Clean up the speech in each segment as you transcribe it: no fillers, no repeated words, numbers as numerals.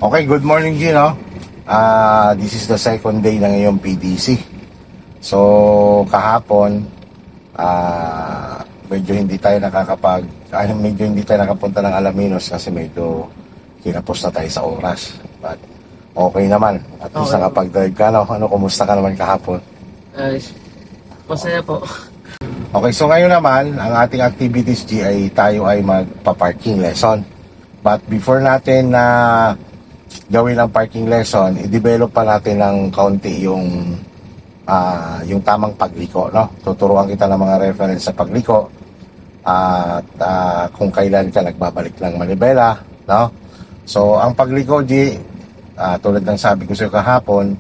Okay, good morning Gino. This is the second day ng iyong PDC. So, kahapon, medyo hindi tayo nakapunta ng Alaminos kasi medyo kinapos na tayo sa oras. But, okay naman. At least nakapag-drive ka, no? Kumusta ka naman kahapon? Masaya po. Okay, so ngayon naman, ang ating activities G ay tayo ay magpa-parking lesson. But before natin na gawin ang parking lesson, i-develop pa natin ng kaunti yung tamang pagliko, no? Tuturuan kita ng mga reference sa pagliko at kung kailan ka nagbabalik ng manibela, no? So, ang pagliko, G, tulad ng sabi ko sa kahapon,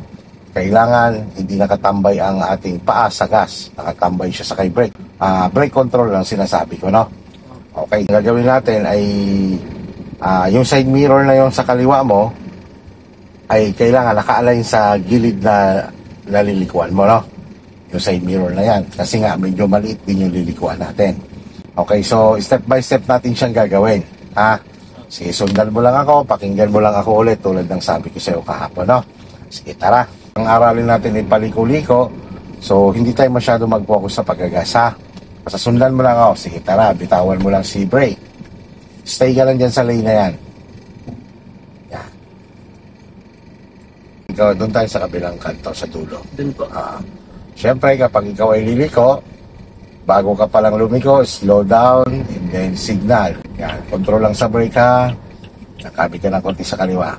kailangan hindi nakatambay ang ating paa sa gas, nakatambay siya sa kay brake. Brake control lang sinasabi ko, no? Okay, gagawin natin ay yung side mirror na yung sa kaliwa mo ay kailangan naka-align sa gilid na nalilikuan mo, no? Yung side mirror na yan. Kasi nga, medyo maliit din yung lilikuan natin. Okay, so step by step natin siyang gagawin. Sige, sundan mo lang ako, pakinggan mo lang ako ulit tulad ng sabi ko sa'yo kahapon, no? Sige, tara. Ang aralin natin ay paliko-liko. So, hindi tayo masyado mag-focus sa pagagasa. Basta sundan mo lang ako. Sige, tara, bitawan mo lang si brake. Stay ka lang dyan sa lane na yan. Yan. Ikaw, doon tayo sa kabilang kanto, sa dulo. Doon po. Siyempre, kapag ikaw ay liliko, bago ka palang lumiko, slow down, and then signal. Yan, control lang sa brake ha. Nakabit ka ng konti sa kaliwa.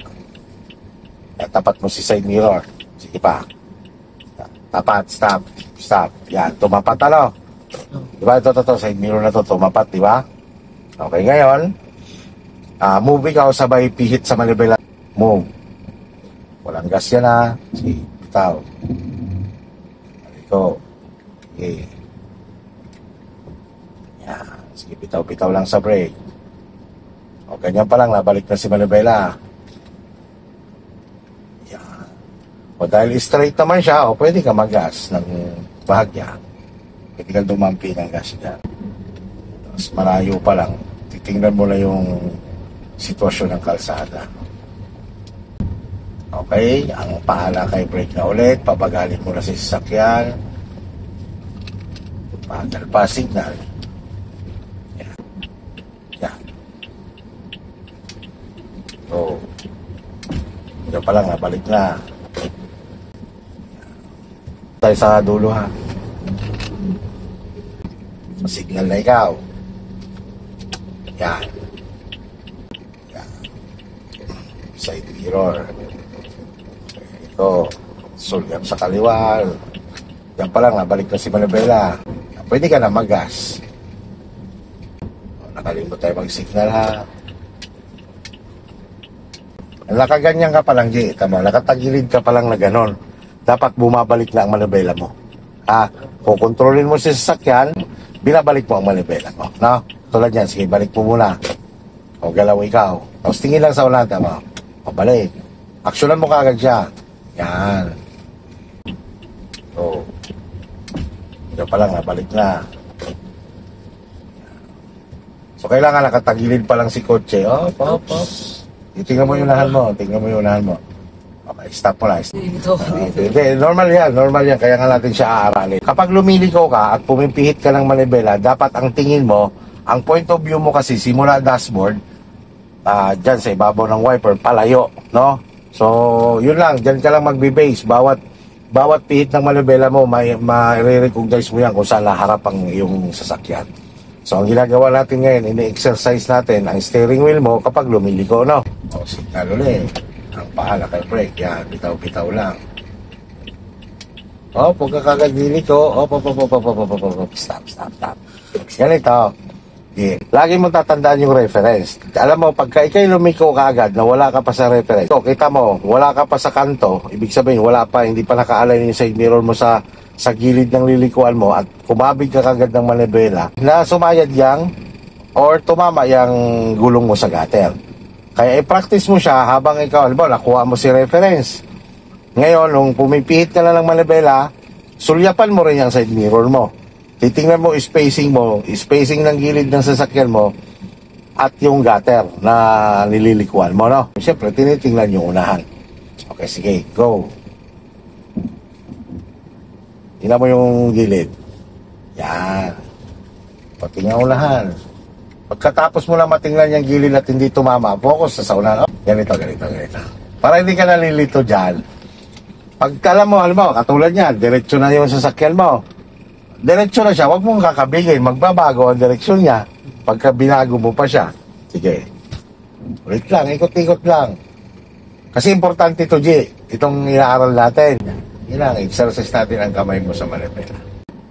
Yan, tapat mo si side mirror. Sige pa. Tapat, stop. Yan, tumapat ano. Diba, ito, side mirror na to, tumapat, diba? Okay, ngayon, move ikaw sabay pihit sa manibela. Move. Walang gas yan ha. Sige, bitaw. Ito. Okay. Yan. Sige, bitaw lang sa brake. O, ganyan pa lang, nabalik na si manibela. Yan. O, dahil straight naman siya, o, pwede ka mag-gas ng bahagya. Pwede ka dumampi ng gas dyan. Tapos malayo pa lang, titingnan mo na yung sitwasyon ng kalsada. Okay, ang pahala kay brake na ulit, pabagalin mo na si sasakyan. Pagal pa, signal. Yan. So, ito pa lang, nabalik na. Tayo sa dulo ha. Sa signal na ikaw. Yan. Side mirror. Ito. Sulyap sa kaliwa. Yan pa lang, nabalik na si manibela. Pwede ka na mag-gas. Nakalimut tayo mag-signal ha. Nakaganyan ka pa lang, G. Tama, nakatagilid ka pa lang na ganon. Dapat bumabalik na ang manibela mo. Kukontrolin mo si sasakyan, binabalik mo ang manibela mo. No? Tulad yan, sige, balik mo muna. O, galaw ikaw. Tapos tingin lang sa ulanta mo. O, balik. Aksyonan mo kaagad siya. Yan. O. Ito pa lang, balik na. So, kailangan nakatagilid pa lang si kotse. Oops. Tingnan mo yung unahan mo. Okay, stop mo lang. Normal yan. Kaya nga natin siya aaralin. Kapag lumiliko ka at pumipihit ka ng manibela, dapat ang tingin mo, ang point of view mo kasi simula dashboard, dyan sa ibabaw ng wiper, palayo, no? So, yun lang, dyan ka lang magbe-base. Bawat pihit ng manibela mo, ma-recognize mo yan kung saan laharap ang iyong sasakyan. So, ang ginagawa natin ngayon, ini-exercise natin ang steering wheel mo kapag lumiliko, no? O, signal ulit. Ang pahala kay brake, yan, bitaw lang. O, pag kakagad liliko, stop. Ganito. Yeah. Lagi mong tatandaan yung reference. Alam mo, pagka ikay lumiko ka agad na wala ka pa sa reference, so, kita mo, wala ka pa sa kanto, ibig sabihin, hindi pa naka-align yung side mirror mo sa gilid ng lilikuan mo at kumabig ka kagad ng manibela na sumayad yang or tumama yang gulong mo sa gutter. Kaya i-practice mo siya habang ikaw, halimbawa, nakuha mo si reference. Ngayon, nung pumipihit ka na ng manibela, sulyapan mo rin yung side mirror mo. Titingnan mo, spacing ng gilid ng sasakyan mo, at yung gutter na nililikuan mo, no? Siyempre, tinitingnan yung unahan. Okay, sige, go. Tingnan mo yung gilid. Yan. Patingnan unahan. Pagkatapos mo na matingnan yung gilid at hindi tumama, focus sa unahan. Ganito. Para hindi ka nalilito dyan. Pagkala mo, alam mo, katulad yan, diretso na yung sasakyan mo. Diretso na siya, huwag mong kakabigin, magbabago ang direksyon niya. Pagka binago mo pa siya, sige. Ulit lang, ikot-ikot lang. Kasi importante ito, G. Itong inaaral natin. Yun lang, exercise natin ang kamay mo sa manibela.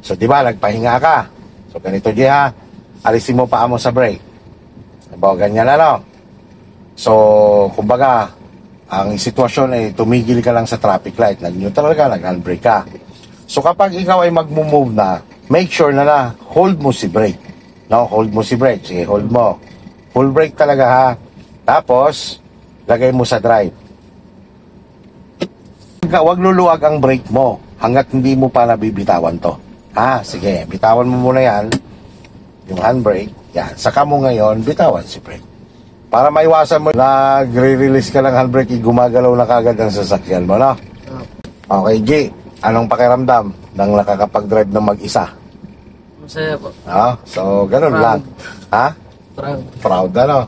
So, di ba, nagpahinga ka. So, ganito, G, ha. Alisin mo paa mo sa brake. Diba, ganyan, ano? So, kumbaga, ang sitwasyon ay tumigil ka lang sa traffic light. Nag-neutral ka, nag-handbrake ka. So, kapag ikaw ay mag-move na, make sure na hold mo si brake. No, hold mo si brake. Sige, hold mo. Full brake talaga, ha. Tapos, lagay mo sa drive. Huwag luluwag ang brake mo hanggat hindi mo pa nabibitawan to. Ha, sige, bitawan mo muna yan. Yung handbrake. Yan, saka mo ngayon, bitawan si brake. Para maiwasan mo, nagre-release ka ng handbrake, gumagalaw na kagad ang sasakyan mo, no? Okay, G, anong pakiramdam nang nakakapag-drive ng mag-isa? Masaya po. So, ganun Proud. lang. Ha? Proud. Proud, ano?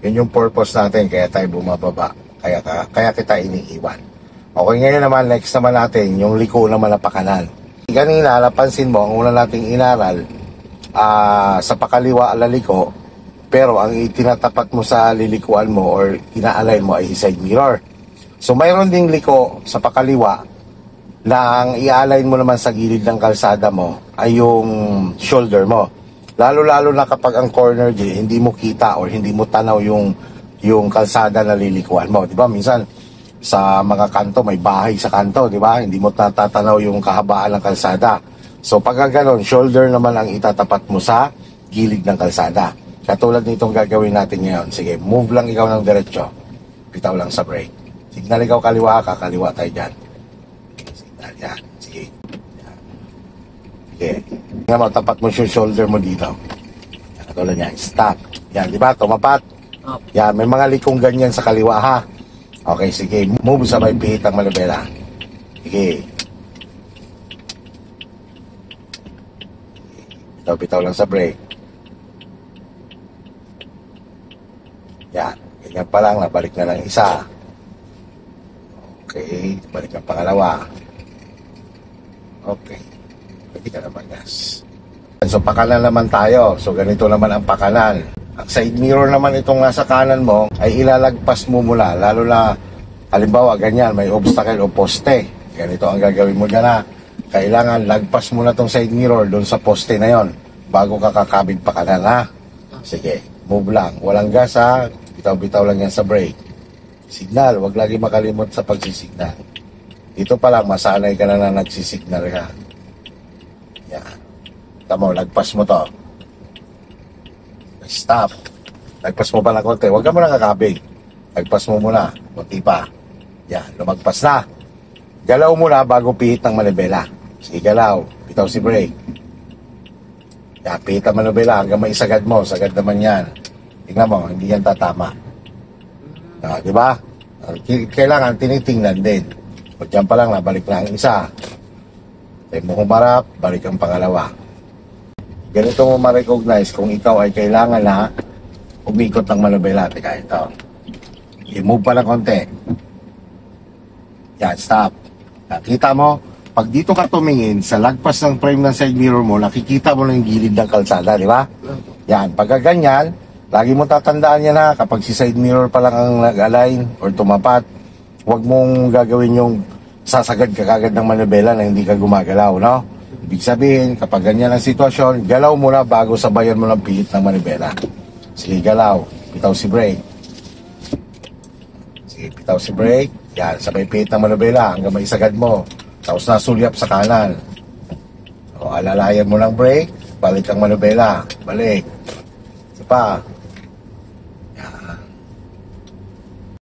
Yun yung purpose natin, kaya tayo bumababa. Kaya kita iniiwan. Okay, ngayon naman, next naman natin, yung liko naman na pakanan. Kanina, napansin mo, ang una nating inaral, sa pakaliwa laliko, pero ang itinatapat mo sa lilikuan mo or ina-align mo ay side mirror. So, mayroon ding liko sa pakaliwa na ang i-align mo naman sa gilid ng kalsada mo ay yung shoulder mo. Lalo-lalo na kapag ang corner G, hindi mo kita or hindi mo tanaw yung kalsada na lilikuan mo. Diba? Minsan, sa mga kanto, may bahay sa kanto, diba? Hindi mo natatanaw yung kahabaan ng kalsada. So, pagka ganon, shoulder naman ang itatapat mo sa gilid ng kalsada. Katulad nitong gagawin natin ngayon. Sige, move lang ikaw ng diretso. Bitaw lang sa brake. Signal ikaw kaliwa, kakaliwa tayo dyan. Yan. Sige. Yan. Sige. Tingnan mo, tapat mo yung shoulder mo dito. Yan, katulad niya. Stop. Yan, di ba? Tumapat. Yan, may mga likong ganyan sa kaliwa, ha? Okay, sige. Move sa may pihit ang manibela. Sige. Bitaw lang sa brake. Yan. Ganyan pa lang. Nabalik na lang isa. Okay. Balik ang pangalawa. Okay. Pwede ka naman, gas. So, pakanan naman tayo. So, ganito naman ang pakanan. Ang side mirror naman itong nasa kanan mo ay ilalagpas mo mula. Lalo na, halimbawa, ganyan, may obstacle o poste. Ganito ang gagawin mo dyan, ha. Kailangan lagpas mo na itong side mirror doon sa poste na yon bago ka kakabig pakanan, ha. Sige, move lang. Walang gas, ha. Bitaw-bitaw lang yan sa brake. Signal, wag lagi makalimot sa pagsisignal. Dito pa lang, masanay ka na nagsisignal ka. Yan. Tamo, lagpas mo to. Stop. Lagpas mo pa ng konti. Huwag ka muna kakabig. Lagpas mo muna. Konti pa. Yan, lumagpas na. Galaw muna bago pihit ng manibela. Sige, galaw. Bitaw si brake. Yan, pihit ang manibela hanggang may isagad mo. Sagad naman yan. Tingnan mo, hindi yan tatama. Di ba? Kailangan tinitingnan din. O dyan pa lang, nabalik na ang isa. Tayo mo humarap, balik ang pangalawa. Ganito mo ma-recognize kung ikaw ay kailangan na umikot ng manibela. Teka, ito. I-move pa ng konti. Yan, stop. Nakita mo, pag dito ka tumingin, sa lagpas ng frame ng side mirror mo, nakikita mo na yung gilid ng kalsada, di ba? Yan, pagka ganyan, lagi mo tatandaan yan, ha, kapag si side mirror pa lang ang nag-align or tumapat, huwag mong gagawin yung sasagad ka kagad ng manibela na hindi ka gumagalaw, no? Ibig sabihin, kapag ganyan ang sitwasyon, galaw muna bago sabayan mo ng pihit ng manibela. Sige, galaw. Bitaw si brake. Sige, bitaw si brake. Yan, sabay pihit ng manibela hanggang maisagad mo. Tapos nasulyap sa kanan. O, alalayan mo ng brake. Balik ang manibela. Balik. Isa pa.